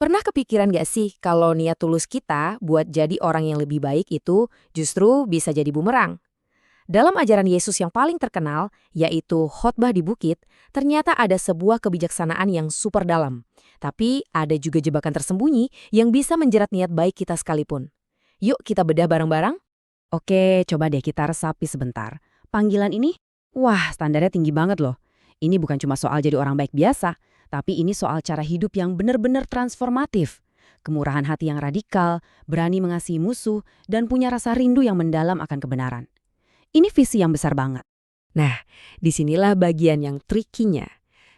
Pernah kepikiran gak sih kalau niat tulus kita buat jadi orang yang lebih baik itu justru bisa jadi bumerang? Dalam ajaran Yesus yang paling terkenal, yaitu khotbah di bukit, ternyata ada sebuah kebijaksanaan yang super dalam. Tapi ada juga jebakan tersembunyi yang bisa menjerat niat baik kita sekalipun. Yuk kita bedah bareng-barang? Oke, coba deh kita resapi sebentar. Panggilan ini, wah standarnya tinggi banget loh. Ini bukan cuma soal jadi orang baik biasa, tapi ini soal cara hidup yang benar-benar transformatif. Kemurahan hati yang radikal, berani mengasihi musuh, dan punya rasa rindu yang mendalam akan kebenaran. Ini visi yang besar banget. Nah, disinilah bagian yang trikinya.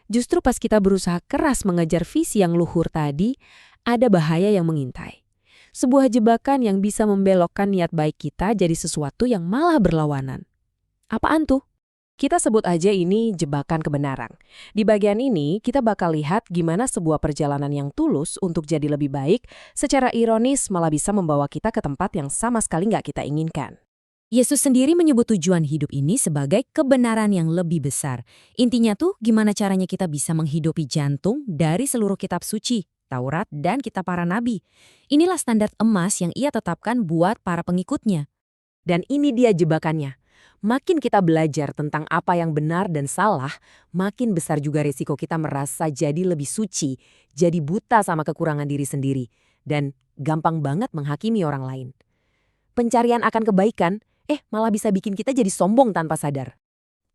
Justru pas kita berusaha keras mengejar visi yang luhur tadi, ada bahaya yang mengintai. Sebuah jebakan yang bisa membelokkan niat baik kita jadi sesuatu yang malah berlawanan. Apaan tuh? Kita sebut aja ini jebakan kebenaran. Di bagian ini, kita bakal lihat gimana sebuah perjalanan yang tulus untuk jadi lebih baik secara ironis malah bisa membawa kita ke tempat yang sama sekali nggak kita inginkan. Yesus sendiri menyebut tujuan hidup ini sebagai kebenaran yang lebih besar. Intinya tuh gimana caranya kita bisa menghidupi jantung dari seluruh kitab suci, Taurat, dan kitab para nabi. Inilah standar emas yang ia tetapkan buat para pengikutnya. Dan ini dia jebakannya. Makin kita belajar tentang apa yang benar dan salah, makin besar juga risiko kita merasa jadi lebih suci, jadi buta sama kekurangan diri sendiri, dan gampang banget menghakimi orang lain. Pencarian akan kebaikan, malah bisa bikin kita jadi sombong tanpa sadar.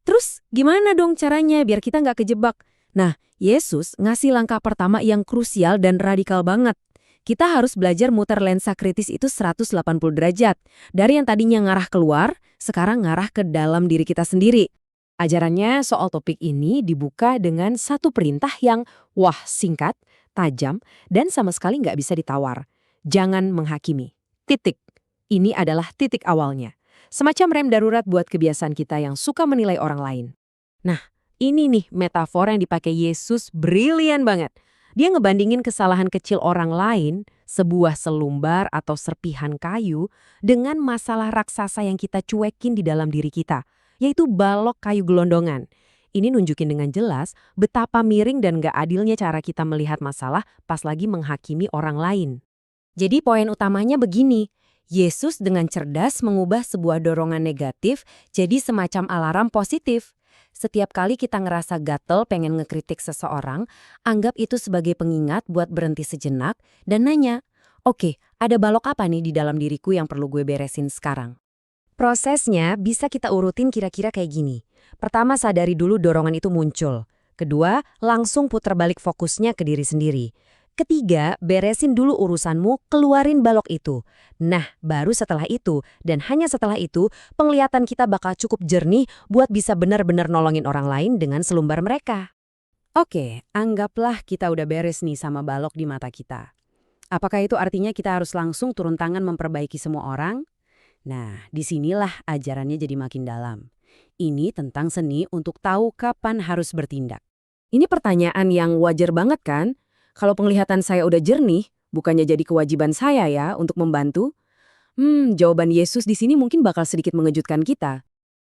Terus gimana dong caranya biar kita nggak kejebak? Nah, Yesus ngasih langkah pertama yang krusial dan radikal banget. Kita harus belajar muter lensa kritis itu 180 derajat. Dari yang tadinya ngarah keluar, sekarang ngarah ke dalam diri kita sendiri. Ajarannya soal topik ini dibuka dengan satu perintah yang, singkat, tajam, dan sama sekali nggak bisa ditawar. Jangan menghakimi. Titik. Ini adalah titik awalnya. Semacam rem darurat buat kebiasaan kita yang suka menilai orang lain. Nah, ini nih metafor yang dipakai Yesus brilian banget. Dia ngebandingin kesalahan kecil orang lain, sebuah selumbar atau serpihan kayu, dengan masalah raksasa yang kita cuekin di dalam diri kita, yaitu balok kayu gelondongan. Ini nunjukin dengan jelas betapa miring dan gak adilnya cara kita melihat masalah pas lagi menghakimi orang lain. Jadi poin utamanya begini, Yesus dengan cerdas mengubah sebuah dorongan negatif jadi semacam alarm positif. Setiap kali kita ngerasa gatel pengen ngekritik seseorang, anggap itu sebagai pengingat buat berhenti sejenak dan nanya, oke, ada balok apa nih di dalam diriku yang perlu gue beresin sekarang? Prosesnya bisa kita urutin kira-kira kayak gini. Pertama, sadari dulu dorongan itu muncul. Kedua, langsung putar balik fokusnya ke diri sendiri. Ketiga, beresin dulu urusanmu, keluarin balok itu. Nah, baru setelah itu, dan hanya setelah itu, penglihatan kita bakal cukup jernih buat bisa benar-benar nolongin orang lain dengan selumbar mereka. Oke, anggaplah kita udah beres nih sama balok di mata kita. Apakah itu artinya kita harus langsung turun tangan memperbaiki semua orang? Nah, disinilah ajarannya jadi makin dalam. Ini tentang seni untuk tahu kapan harus bertindak. Ini pertanyaan yang wajar banget kan? Kalau penglihatan saya udah jernih, bukannya jadi kewajiban saya ya untuk membantu? Jawaban Yesus di sini mungkin bakal sedikit mengejutkan kita.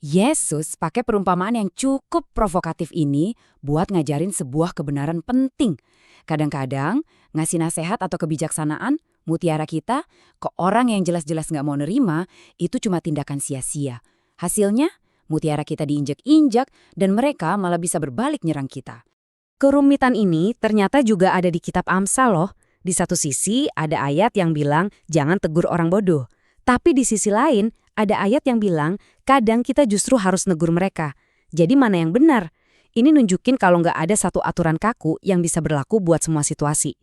Yesus pakai perumpamaan yang cukup provokatif ini buat ngajarin sebuah kebenaran penting. Kadang-kadang ngasih nasihat atau kebijaksanaan, mutiara kita, ke orang yang jelas-jelas nggak mau nerima, itu cuma tindakan sia-sia. Hasilnya, mutiara kita diinjak-injak dan mereka malah bisa berbalik nyerang kita. Kerumitan ini ternyata juga ada di kitab Amsal loh. Di satu sisi ada ayat yang bilang jangan tegur orang bodoh. Tapi di sisi lain ada ayat yang bilang kadang kita justru harus negur mereka. Jadi mana yang benar? Ini nunjukin kalau nggak ada satu aturan kaku yang bisa berlaku buat semua situasi.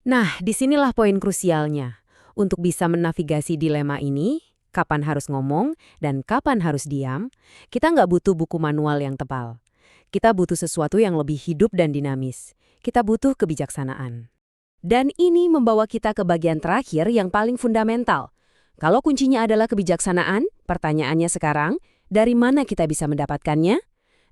Nah, disinilah poin krusialnya. Untuk bisa menavigasi dilema ini, kapan harus ngomong dan kapan harus diam, kita nggak butuh buku manual yang tebal. Kita butuh sesuatu yang lebih hidup dan dinamis. Kita butuh kebijaksanaan. Dan ini membawa kita ke bagian terakhir yang paling fundamental. Kalau kuncinya adalah kebijaksanaan, pertanyaannya sekarang, dari mana kita bisa mendapatkannya?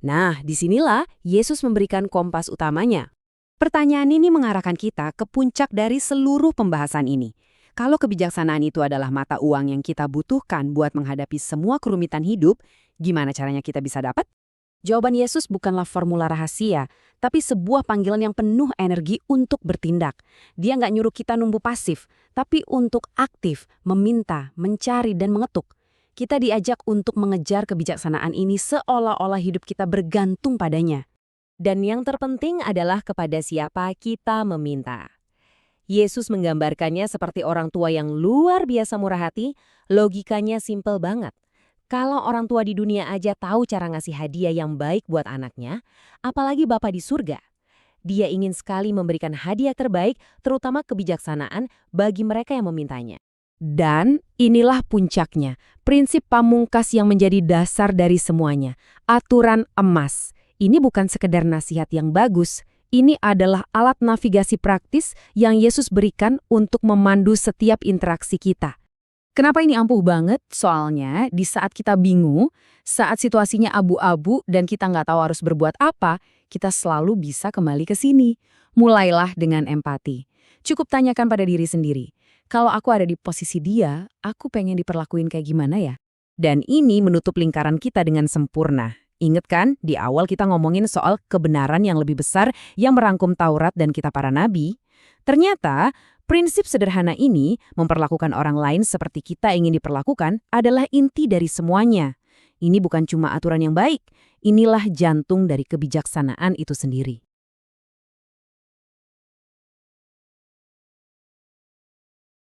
Nah, disinilah Yesus memberikan kompas utamanya. Pertanyaan ini mengarahkan kita ke puncak dari seluruh pembahasan ini. Kalau kebijaksanaan itu adalah mata uang yang kita butuhkan buat menghadapi semua kerumitan hidup, gimana caranya kita bisa dapat? Jawaban Yesus bukanlah formula rahasia, tapi sebuah panggilan yang penuh energi untuk bertindak. Dia nggak nyuruh kita numbuh pasif, tapi untuk aktif, meminta, mencari, dan mengetuk. Kita diajak untuk mengejar kebijaksanaan ini seolah-olah hidup kita bergantung padanya. Dan yang terpenting adalah kepada siapa kita meminta. Yesus menggambarkannya seperti orang tua yang luar biasa murah hati, logikanya simpel banget. Kalau orang tua di dunia aja tahu cara ngasih hadiah yang baik buat anaknya, apalagi Bapa di surga. Dia ingin sekali memberikan hadiah terbaik, terutama kebijaksanaan bagi mereka yang memintanya. Dan inilah puncaknya, prinsip pamungkas yang menjadi dasar dari semuanya, aturan emas. Ini bukan sekedar nasihat yang bagus, ini adalah alat navigasi praktis yang Yesus berikan untuk memandu setiap interaksi kita. Kenapa ini ampuh banget? Soalnya di saat kita bingung, saat situasinya abu-abu dan kita nggak tahu harus berbuat apa, kita selalu bisa kembali ke sini. Mulailah dengan empati. Cukup tanyakan pada diri sendiri, kalau aku ada di posisi dia, aku pengen diperlakuin kayak gimana ya? Dan ini menutup lingkaran kita dengan sempurna. Ingat kan, di awal kita ngomongin soal kebenaran yang lebih besar yang merangkum Taurat dan Kitab para Nabi? Ternyata, prinsip sederhana ini, memperlakukan orang lain seperti kita ingin diperlakukan, adalah inti dari semuanya. Ini bukan cuma aturan yang baik, inilah jantung dari kebijaksanaan itu sendiri.